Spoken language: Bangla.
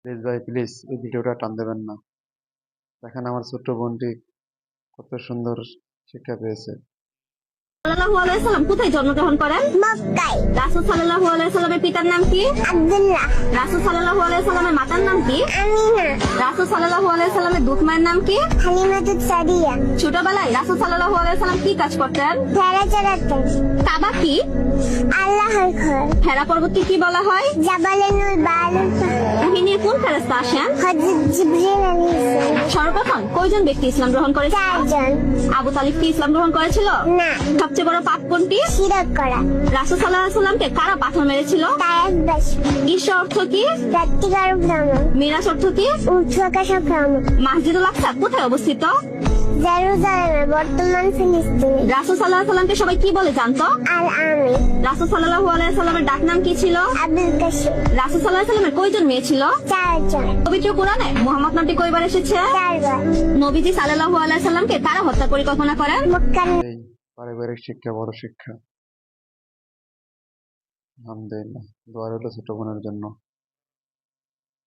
প্লিজ ভাই, প্লিজ এই ভিডিওটা টান দেবেন না। দেখেন আমার ছোট্ট বোনটি কত সুন্দর শিক্ষা পেয়েছে। সাল্লাল্লাহু আলাইহি সাল্লাম কোথায় জন্মগ্রহণ করেন? মক্কায়। রাসূল সাল্লাল্লাহু আলাইহি সাল্লামের পিতার নাম কি? আব্দুল্লাহ। রাসূল সাল্লাল্লাহু আলাইহি সাল্লামের মাতার নাম কি? আমিনা। রাসূল সাল্লাল্লাহু আলাইহি সাল্লামের দুধ মায়ের নাম কি? হালিমাতুস সাদিয়া। ছোটবেলায় রাসূল সাল্লাল্লাহু আলাইহি সাল্লাম কি কাজ করতেন? ভেড়া চড়াতেন। কাবা কি? আল্লাহর ঘর। হেরা পর্বতকে কি বলা হয়? জাবালে নূর বালুর কাহিনীর কোন ফেরেশতা আসেন? হযরত জিবরিল আলাইহিস সালাম। সর্বপ্রথম কয়জন ব্যক্তি ইসলাম গ্রহণ করেছিল? 4 জন। আবু তালিব কি ইসলাম গ্রহণ করেছিল? না। সবচেয়ে বড় পাপ কোনটি? শিরক করা। রাসূল সাল্লাল্লাহু আলাইহি সাল্লামকে কারা পাথর মেরেছিল? তায়েফবাসী। ঈশা অর্থ কি? রাত্রিকার ভ্রমণ। মিরাজ অর্থ কি? ঊর্ধ্বাকাশ ভ্রমণ। মসজিদুল আকসা কোথায় অবস্থিত? জেরুজালেমে, বর্তমান ফিলিস্তিনে। রাসূল সাল্লাল্লাহু আলাইহি সাল্লামকে সবাই কি বলে জানতো? আল আমিন। রাসূল সাল্লাল্লাহু আলাইহি সাল্লামের ডাক নাম কি ছিল? আবুল কাসিম। রাসূল সাল্লাল্লাহু আলাইহি সাল্লামের কয়জন মেয়ে ছিল? 4 জন। পবিত্র কোরআনে মুহাম্মদ নামটি কয়বার এসেছে? 4 বার। নবীজি সাল্লাল্লাহু আলাইহি সাল্লামকে কারা হত্যার পরিকল্পনা করেন? মক্কার। এই পারিবারিক শিক্ষা বড় শিক্ষা। আলহামদুলিল্লাহ, দোয়া রইল ছোট বোনের জন্য।